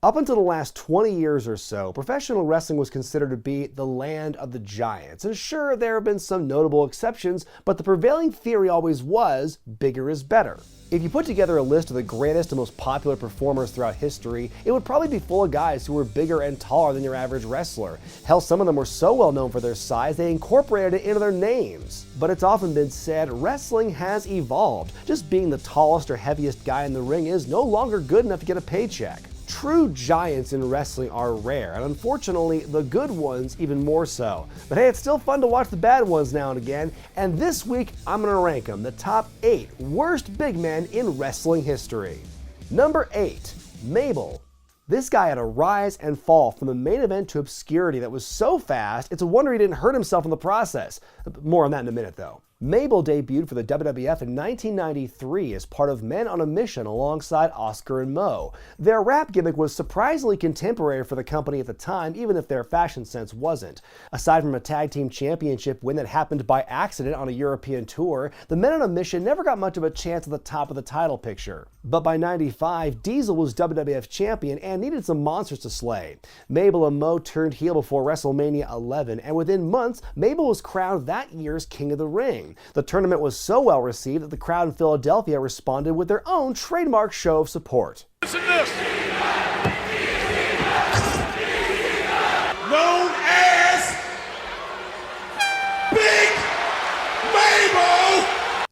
Up until the last 20 years or so, professional wrestling was considered to be the land of the giants. And sure, there have been some notable exceptions, but the prevailing theory always was bigger is better. If you put together a list of the greatest and most popular performers throughout history, it would probably be full of guys who were bigger and taller than your average wrestler. Hell, some of them were so well known for their size, they incorporated it into their names. But it's often been said, wrestling has evolved. Just being the tallest or heaviest guy in the ring is no longer good enough to get a paycheck. True giants in wrestling are rare, and unfortunately, the good ones even more so. But hey, it's still fun to watch the bad ones now and again, and this week, I'm gonna rank them, the top 8 worst big men in wrestling history. Number 8, Mabel. This guy had a rise and fall from the main event to obscurity that was so fast, it's a wonder he didn't hurt himself in the process. More on that in a minute, though. Mabel debuted for the WWF in 1993 as part of Men on a Mission alongside Oscar and Mo. Their rap gimmick was surprisingly contemporary for the company at the time, even if their fashion sense wasn't. Aside from a tag team championship win that happened by accident on a European tour, the Men on a Mission never got much of a chance at the top of the title picture. But by '95, Diesel was WWF champion and needed some monsters to slay. Mabel and Mo turned heel before WrestleMania 11, and within months, Mabel was crowned that year's King of the Ring. The tournament was so well received that the crowd in Philadelphia responded with their own trademark show of support. Listen to this. Known as Big Mabel.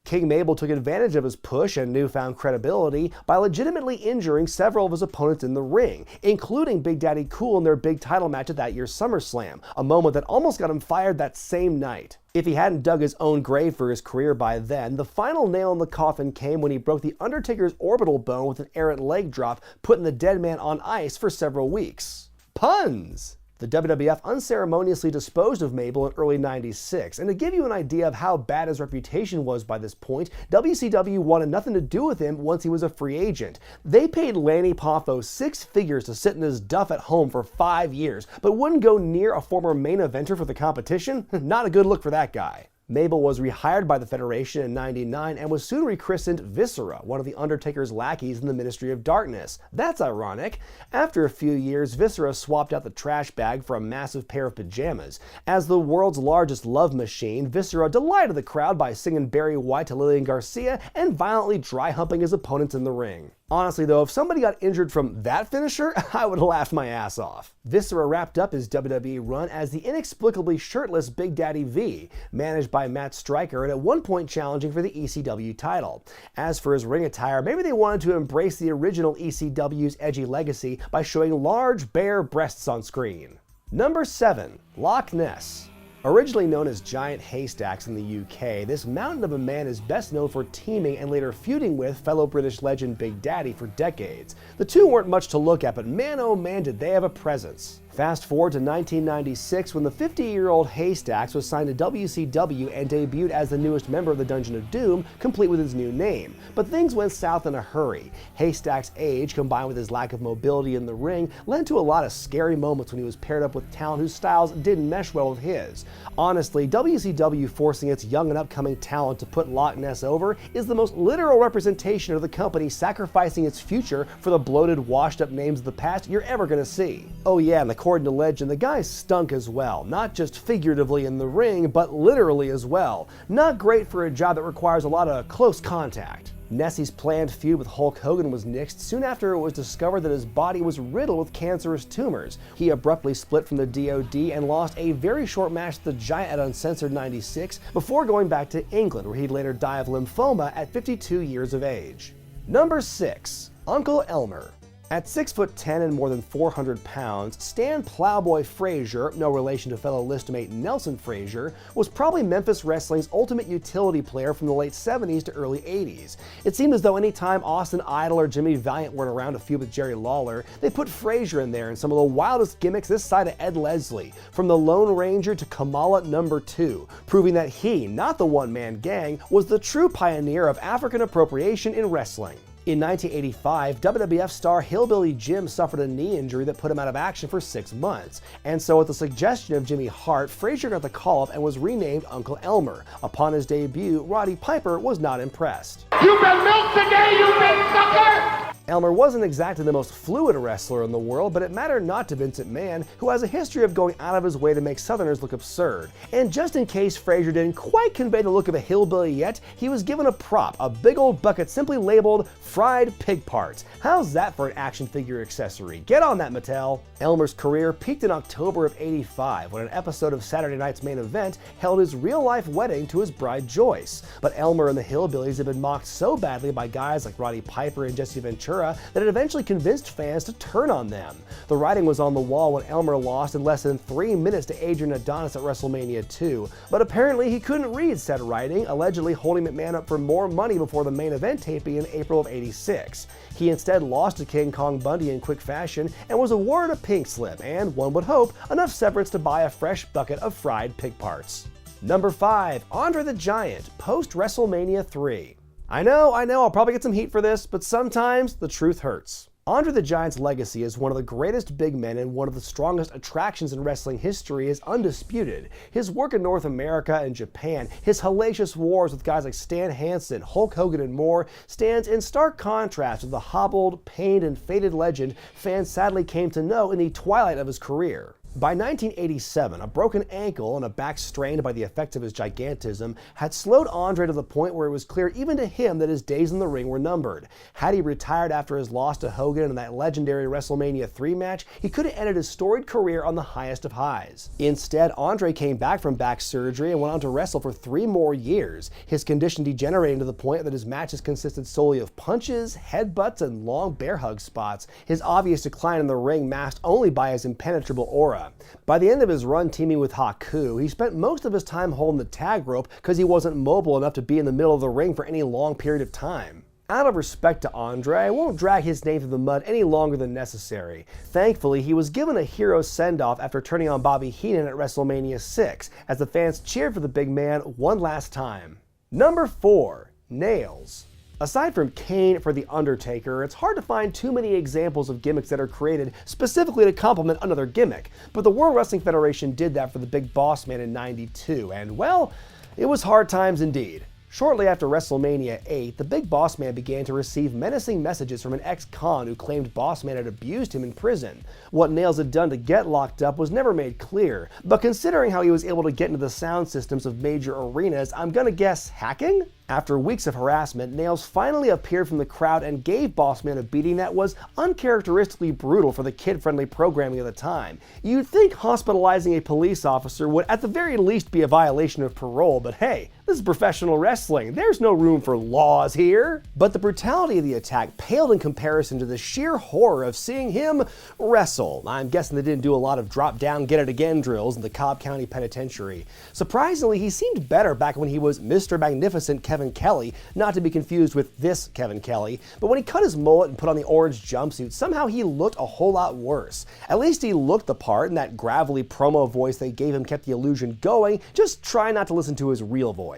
King Mabel took advantage of his push and newfound credibility by legitimately injuring several of his opponents in the ring, including Big Daddy Cool in their big title match at that year's SummerSlam, a moment that almost got him fired that same night. If he hadn't dug his own grave for his career by then, the final nail in the coffin came when he broke the Undertaker's orbital bone with an errant leg drop, putting the dead man on ice for several weeks. Puns! The WWF unceremoniously disposed of Mabel in early '96, and to give you an idea of how bad his reputation was by this point, WCW wanted nothing to do with him once he was a free agent. They paid Lanny Poffo 6 figures to sit in his duff at home for 5 years, but wouldn't go near a former main eventer for the competition? Not a good look for that guy. Mabel was rehired by the Federation in '99 and was soon rechristened Viscera, one of the Undertaker's lackeys in the Ministry of Darkness. That's ironic. After a few years, Viscera swapped out the trash bag for a massive pair of pajamas. As the world's largest love machine, Viscera delighted the crowd by singing Barry White to Lillian Garcia and violently dry-humping his opponents in the ring. Honestly though, if somebody got injured from that finisher, I would laugh my ass off. Viscera wrapped up his WWE run as the inexplicably shirtless Big Daddy V, managed by Matt Stryker and at one point challenging for the ECW title. As for his ring attire, maybe they wanted to embrace the original ECW's edgy legacy by showing large bare breasts on screen. Number 7, Loch Ness. Originally known as Giant Haystacks in the UK, this mountain of a man is best known for teaming and later feuding with fellow British legend Big Daddy for decades. The two weren't much to look at, but man oh man did they have a presence. Fast forward to 1996 when the 50-year-old Haystacks was signed to WCW and debuted as the newest member of the Dungeon of Doom, complete with his new name. But things went south in a hurry. Haystacks' age, combined with his lack of mobility in the ring, led to a lot of scary moments when he was paired up with talent whose styles didn't mesh well with his. Honestly, WCW forcing its young and upcoming talent to put Loch Ness over is the most literal representation of the company sacrificing its future for the bloated, washed-up names of the past you're ever gonna see. Oh yeah, and according to legend, the guy stunk as well, not just figuratively in the ring, but literally as well. Not great for a job that requires a lot of close contact. Nessie's planned feud with Hulk Hogan was nixed soon after it was discovered that his body was riddled with cancerous tumors. He abruptly split from the DOD and lost a very short match to the Giant at Uncensored '96 before going back to England, where he'd later die of lymphoma at 52 years of age. Number 6, Uncle Elmer. At 6'10" and more than 400 pounds, Stan Plowboy Frazier, no relation to fellow listmate Nelson Frazier, was probably Memphis Wrestling's ultimate utility player from the late 70s to early 80s. It seemed as though any time Austin Idol or Jimmy Valiant weren't around to feud with Jerry Lawler, they put Frazier in there in some of the wildest gimmicks this side of Ed Leslie, from the Lone Ranger to Kamala No. 2, proving that he, not the one-man gang, was the true pioneer of African appropriation in wrestling. In 1985, WWF star Hillbilly Jim suffered a knee injury that put him out of action for 6 months, and so at the suggestion of Jimmy Hart, Frazier got the call-up and was renamed Uncle Elmer. Upon his debut, Roddy Piper was not impressed. You've been milked today, you big sucker! Elmer wasn't exactly the most fluid wrestler in the world, but it mattered not to Vince McMahon, who has a history of going out of his way to make Southerners look absurd. And just in case Frazier didn't quite convey the look of a hillbilly yet, he was given a prop, a big old bucket simply labeled fried pig parts. How's that for an action figure accessory? Get on that, Mattel. Elmer's career peaked in October of '85 when an episode of Saturday Night's Main Event held his real-life wedding to his bride Joyce. But Elmer and the Hillbillies had been mocked so badly by guys like Roddy Piper and Jesse Ventura that it eventually convinced fans to turn on them. The writing was on the wall when Elmer lost in less than 3 minutes to Adrian Adonis at WrestleMania 2, but apparently he couldn't read said writing, allegedly holding McMahon up for more money before the main event taping in April of '86. He instead lost to King Kong Bundy in quick fashion and was awarded a pink slip and, one would hope, enough severance to buy a fresh bucket of fried pig parts. Number 5. Andre the Giant, post-WrestleMania 3. I know, I'll probably get some heat for this, but sometimes the truth hurts. Andre the Giant's legacy as one of the greatest big men and one of the strongest attractions in wrestling history is undisputed. His work in North America and Japan, his hellacious wars with guys like Stan Hansen, Hulk Hogan, and more, stands in stark contrast with the hobbled, pained, and faded legend fans sadly came to know in the twilight of his career. By 1987, a broken ankle and a back strained by the effects of his gigantism had slowed Andre to the point where it was clear even to him that his days in the ring were numbered. Had he retired after his loss to Hogan in that legendary WrestleMania 3 match, he could have ended his storied career on the highest of highs. Instead, Andre came back from back surgery and went on to wrestle for 3 more years, his condition degenerating to the point that his matches consisted solely of punches, headbutts, and long bear hug spots, his obvious decline in the ring masked only by his impenetrable aura. By the end of his run teaming with Haku, he spent most of his time holding the tag rope because he wasn't mobile enough to be in the middle of the ring for any long period of time. Out of respect to Andre, I won't drag his name through the mud any longer than necessary. Thankfully, he was given a hero send-off after turning on Bobby Heenan at WrestleMania 6, as the fans cheered for the big man one last time. Number 4. Nails. Aside from Kane for The Undertaker, it's hard to find too many examples of gimmicks that are created specifically to complement another gimmick, but the World Wrestling Federation did that for the Big Boss Man in '92, and well, it was hard times indeed. Shortly after WrestleMania 8, the Big Boss Man began to receive menacing messages from an ex-con who claimed Boss Man had abused him in prison. What Nails had done to get locked up was never made clear, but considering how he was able to get into the sound systems of major arenas, I'm gonna guess hacking? After weeks of harassment, Nails finally appeared from the crowd and gave Boss Man a beating that was uncharacteristically brutal for the kid-friendly programming of the time. You'd think hospitalizing a police officer would at the very least be a violation of parole, but hey, this is professional wrestling. There's no room for laws here. But the brutality of the attack paled in comparison to the sheer horror of seeing him wrestle. I'm guessing they didn't do a lot of drop-down, get-it-again drills in the Cobb County Penitentiary. Surprisingly, he seemed better back when he was Mr. Magnificent Kevin Kelly, not to be confused with this Kevin Kelly, but when he cut his mullet and put on the orange jumpsuit, somehow he looked a whole lot worse. At least he looked the part, and that gravelly promo voice they gave him kept the illusion going. Just try not to listen to his real voice.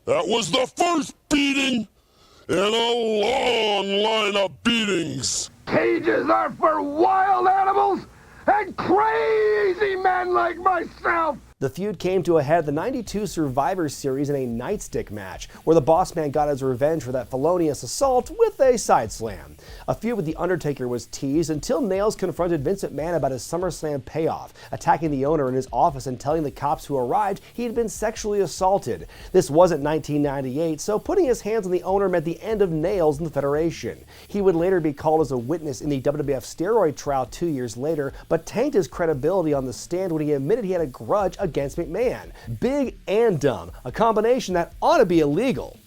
That was the first beating in a long line of beatings. Cages are for wild animals and crazy men like myself. The feud came to a head at the '92 Survivor Series in a nightstick match, where the Boss Man got his revenge for that felonious assault with a side slam. A feud with The Undertaker was teased until Nails confronted Vince McMahon about his SummerSlam payoff, attacking the owner in his office and telling the cops who arrived he had been sexually assaulted. This wasn't 1998, so putting his hands on the owner meant the end of Nails in the Federation. He would later be called as a witness in the WWF steroid trial 2 years later, but tanked his credibility on the stand when he admitted he had a grudge against McMahon. Big and dumb, a combination that ought to be illegal.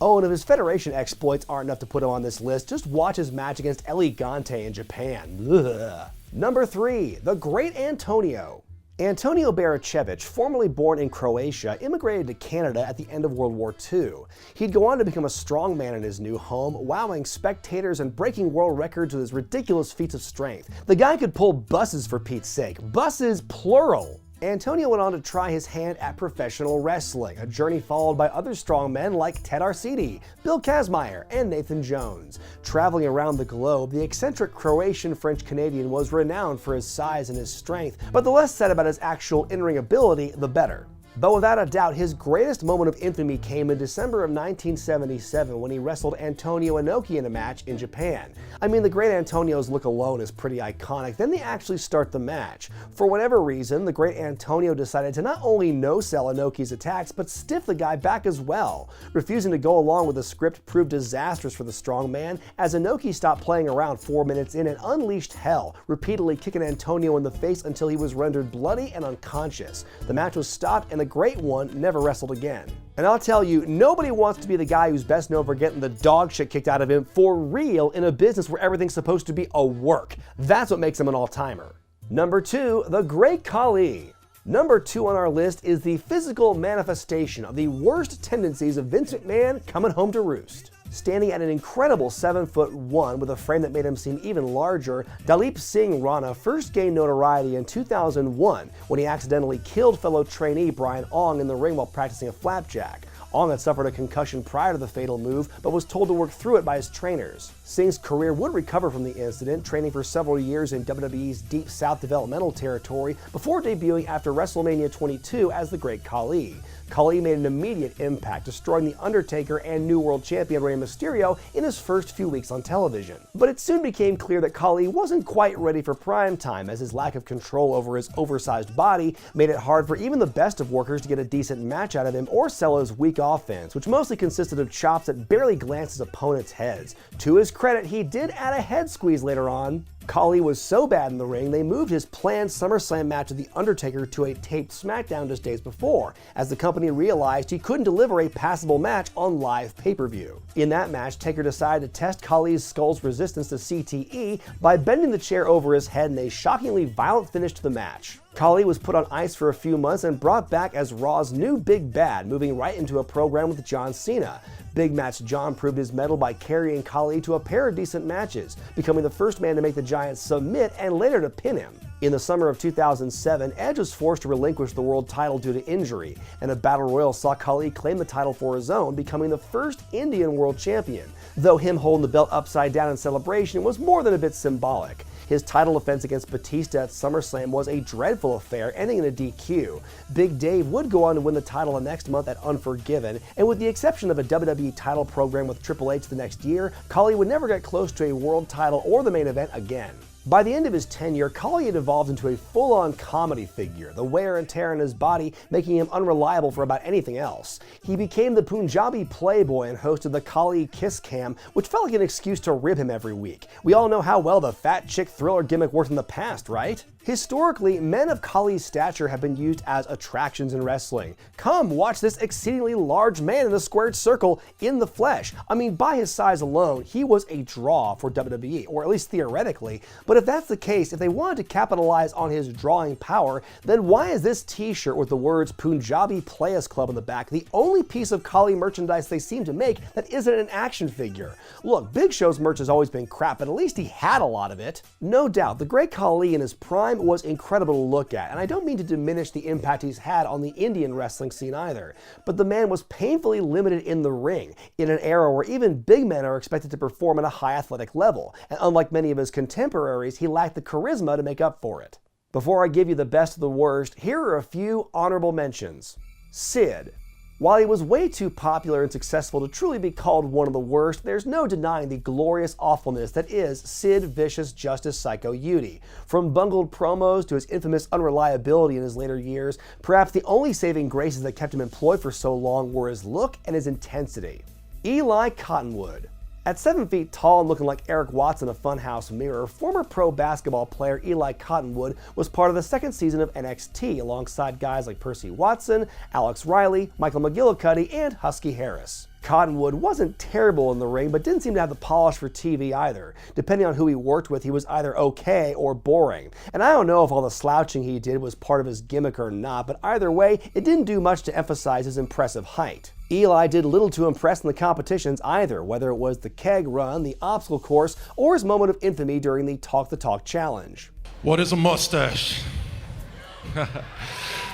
Oh, and if his Federation exploits aren't enough to put him on this list, just watch his match against El Gigante in Japan. Ugh. Number 3, the Great Antonio. Antonio Baricevic, formerly born in Croatia, immigrated to Canada at the end of World War II. He'd go on to become a strongman in his new home, wowing spectators and breaking world records with his ridiculous feats of strength. The guy could pull buses for Pete's sake. Buses, plural. Antonio went on to try his hand at professional wrestling, a journey followed by other strongmen like Ted Arcidi, Bill Kazmaier, and Nathan Jones. Traveling around the globe, the eccentric Croatian French-Canadian was renowned for his size and his strength, but the less said about his actual in-ring ability, the better. But without a doubt, his greatest moment of infamy came in December of 1977 when he wrestled Antonio Inoki in a match in Japan. I mean, the Great Antonio's look alone is pretty iconic. Then they actually start the match. For whatever reason, the Great Antonio decided to not only no-sell Inoki's attacks, but stiff the guy back as well. Refusing to go along with the script proved disastrous for the strong man, as Inoki stopped playing around 4 minutes in and unleashed hell, repeatedly kicking Antonio in the face until he was rendered bloody and unconscious. The match was stopped, and the Great One never wrestled again. And I'll tell you, nobody wants to be the guy who's best known for getting the dog shit kicked out of him for real in a business where everything's supposed to be a work. That's what makes him an all-timer. Number 2, the Great Khali. Number 2 on our list is the physical manifestation of the worst tendencies of Vince McMahon coming home to roost. Standing at an incredible 7'1" with a frame that made him seem even larger, Dalip Singh Rana first gained notoriety in 2001 when he accidentally killed fellow trainee Brian Ong in the ring while practicing a flapjack. Ong had suffered a concussion prior to the fatal move, but was told to work through it by his trainers. Singh's career would recover from the incident, training for several years in WWE's Deep South developmental territory before debuting after WrestleMania 22 as the Great Khali. Khali made an immediate impact, destroying The Undertaker and New World Champion Rey Mysterio in his first few weeks on television. But it soon became clear that Khali wasn't quite ready for prime time, as his lack of control over his oversized body made it hard for even the best of workers to get a decent match out of him or sell his weak offense, which mostly consisted of chops that barely glanced his opponents' heads. To his credit, he did add a head squeeze later on. Khali was so bad in the ring, they moved his planned SummerSlam match with The Undertaker to a taped SmackDown just days before, as the company realized he couldn't deliver a passable match on live pay-per-view. In that match, Taker decided to test Khali's skull's resistance to CTE by bending the chair over his head in a shockingly violent finish to the match. Khali was put on ice for a few months and brought back as Raw's new big bad, moving right into a program with John Cena. Big Match John proved his mettle by carrying Khali to a pair of decent matches, becoming the first man to make the Giant submit and later to pin him. In the summer of 2007, Edge was forced to relinquish the world title due to injury, and a battle royal saw Khali claim the title for his own, becoming the first Indian world champion, though him holding the belt upside down in celebration was more than a bit symbolic. His title defense against Batista at SummerSlam was a dreadful affair, ending in a DQ. Big Dave would go on to win the title the next month at Unforgiven, and with the exception of a WWE title program with Triple H the next year, Khali would never get close to a world title or the main event again. By the end of his tenure, Khali had evolved into a full-on comedy figure, the wear and tear in his body making him unreliable for about anything else. He became the Punjabi playboy and hosted the Khali Kiss Cam, which felt like an excuse to rib him every week. We all know how well the fat chick thriller gimmick worked in the past, right? Historically, men of Khali's stature have been used as attractions in wrestling. Come watch this exceedingly large man in a squared circle in the flesh. I mean, by his size alone, he was a draw for WWE, or at least theoretically. But if that's the case, if they wanted to capitalize on his drawing power, then why is this t-shirt with the words Punjabi Players Club on the back the only piece of Khali merchandise they seem to make that isn't an action figure? Look, Big Show's merch has always been crap, but at least he had a lot of it. No doubt, the Great Khali in his prime was incredible to look at, and I don't mean to diminish the impact he's had on the Indian wrestling scene either, but the man was painfully limited in the ring, in an era where even big men are expected to perform at a high athletic level, and unlike many of his contemporaries, he lacked the charisma to make up for it. Before I give you the best of the worst, here are a few honorable mentions. Sid. While he was way too popular and successful to truly be called one of the worst, there's no denying the glorious awfulness that is Sid Vicious Justice Psycho Udy. From bungled promos to his infamous unreliability in his later years, perhaps the only saving graces that kept him employed for so long were his look and his intensity. Eli Cottonwood. At 7 feet tall and looking like Eric Watts in a funhouse mirror, former pro basketball player Eli Cottonwood was part of the second season of NXT alongside guys like Percy Watson, Alex Riley, Michael McGillicuddy, and Husky Harris. Cottonwood wasn't terrible in the ring, but didn't seem to have the polish for TV either. Depending on who he worked with, he was either okay or boring. And I don't know if all the slouching he did was part of his gimmick or not, but either way, it didn't do much to emphasize his impressive height. Eli did little to impress in the competitions either, whether it was the keg run, the obstacle course, or his moment of infamy during the Talk the Talk challenge. What is a mustache?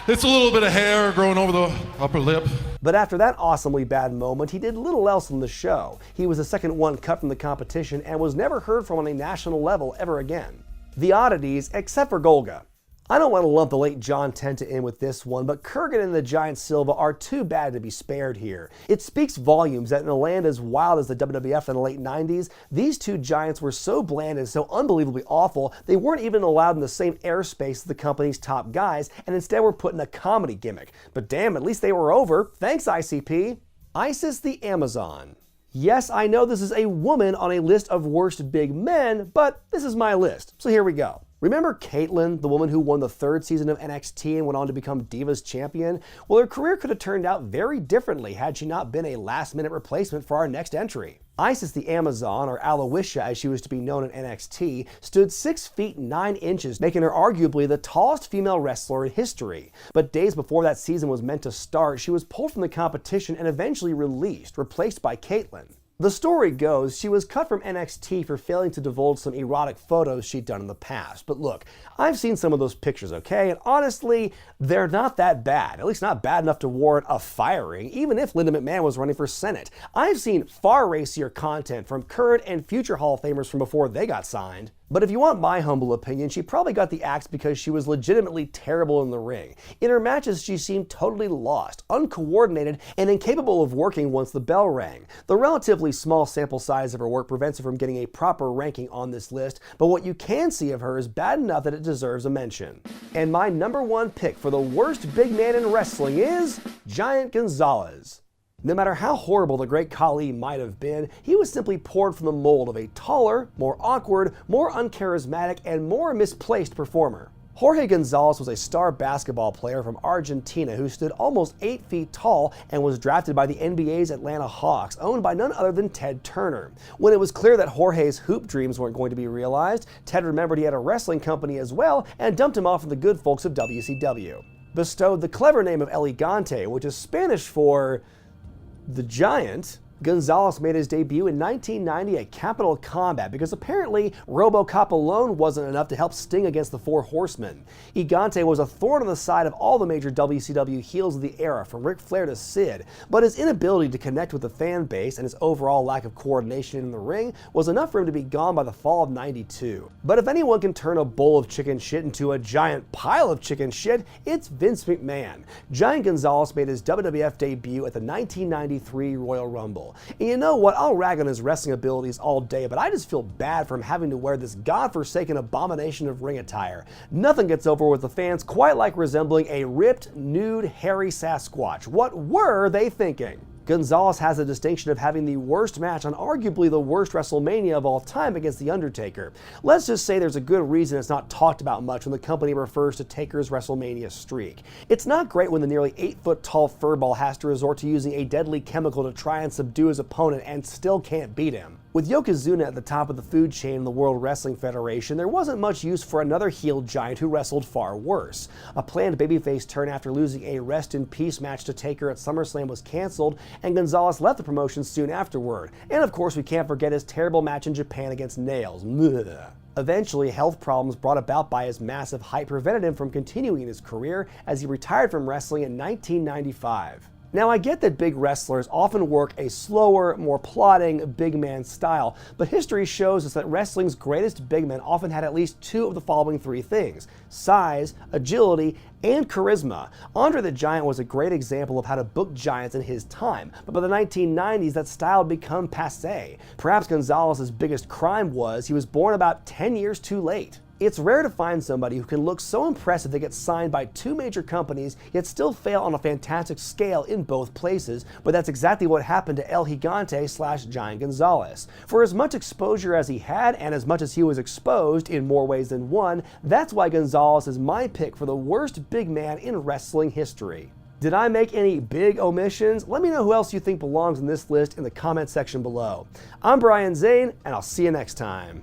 It's a little bit of hair growing over the upper lip. But after that awesomely bad moment, he did little else on the show. He was the second one cut from the competition and was never heard from on a national level ever again. The Oddities, except for Golga. I don't want to lump the late John Tenta in with this one, but Kurgan and the Giant Silva are too bad to be spared here. It speaks volumes that in a land as wild as the WWF in the late 90s, these two giants were so bland and so unbelievably awful, they weren't even allowed in the same airspace as the company's top guys, and instead were put in a comedy gimmick. But damn, at least they were over. Thanks, ICP. Isis the Amazon. Yes, I know this is a woman on a list of worst big men, but this is my list, so here we go. Remember Caitlyn, the woman who won the 3rd season of NXT and went on to become Divas Champion? Well, her career could have turned out very differently had she not been a last-minute replacement for our next entry. Isis the Amazon, or Aloysia as she was to be known in NXT, stood 6 feet 9 inches, making her arguably the tallest female wrestler in history. But days before that season was meant to start, she was pulled from the competition and eventually released, replaced by Caitlyn. The story goes she was cut from NXT for failing to divulge some erotic photos she'd done in the past. But look, I've seen some of those pictures, okay? And honestly, they're not that bad. At least not bad enough to warrant a firing, even if Linda McMahon was running for Senate. I've seen far racier content from current and future Hall of Famers from before they got signed. But if you want my humble opinion, she probably got the axe because she was legitimately terrible in the ring. In her matches, she seemed totally lost, uncoordinated, and incapable of working once the bell rang. The relatively small sample size of her work prevents her from getting a proper ranking on this list, but what you can see of her is bad enough that it deserves a mention. And my number 1 pick for the worst big man in wrestling is Giant Gonzalez. No matter how horrible the Great Khali might have been, he was simply poured from the mold of a taller, more awkward, more uncharismatic, and more misplaced performer. Jorge Gonzalez was a star basketball player from Argentina who stood almost 8 feet tall and was drafted by the NBA's Atlanta Hawks, owned by none other than Ted Turner. When it was clear that Jorge's hoop dreams weren't going to be realized, Ted remembered he had a wrestling company as well and dumped him off with the good folks of WCW. Bestowed the clever name of El Gigante, which is Spanish for the Giant, Gonzalez made his debut in 1990 at Capital Combat because apparently RoboCop alone wasn't enough to help Sting against the Four Horsemen. Gigante was a thorn on the side of all the major WCW heels of the era, from Ric Flair to Sid, but his inability to connect with the fan base and his overall lack of coordination in the ring was enough for him to be gone by the fall of '92. But if anyone can turn a bowl of chicken shit into a giant pile of chicken shit, it's Vince McMahon. Giant Gonzalez made his WWF debut at the 1993 Royal Rumble. And you know what, I'll rag on his wrestling abilities all day, but I just feel bad for him having to wear this godforsaken abomination of ring attire. Nothing gets over with the fans quite like resembling a ripped, nude, hairy Sasquatch. What were they thinking? Gonzalez has the distinction of having the worst match on arguably the worst WrestleMania of all time against The Undertaker. Let's just say there's a good reason it's not talked about much when the company refers to Taker's WrestleMania streak. It's not great when the nearly 8-foot-tall furball has to resort to using a deadly chemical to try and subdue his opponent and still can't beat him. With Yokozuna at the top of the food chain in the World Wrestling Federation, there wasn't much use for another heel giant who wrestled far worse. A planned babyface turn after losing a rest-in-peace match to Taker at SummerSlam was canceled, and Gonzalez left the promotion soon afterward. And of course, we can't forget his terrible match in Japan against Nails. Blech. Eventually, health problems brought about by his massive height prevented him from continuing his career as he retired from wrestling in 1995. Now, I get that big wrestlers often work a slower, more plodding big man style, but history shows us that wrestling's greatest big men often had at least 2 of the following 3 things: size, agility, and charisma. Andre the Giant was a great example of how to book giants in his time, but by the 1990s that style had become passé. Perhaps Gonzalez's biggest crime was he was born about 10 years too late. It's rare to find somebody who can look so impressive they get signed by 2 major companies yet still fail on a fantastic scale in both places, but that's exactly what happened to El Gigante / Giant Gonzalez. For as much exposure as he had and as much as he was exposed in more ways than one, that's why Gonzalez is my pick for the worst big man in wrestling history. Did I make any big omissions? Let me know who else you think belongs in this list in the comment section below. I'm Brian Zane, and I'll see you next time.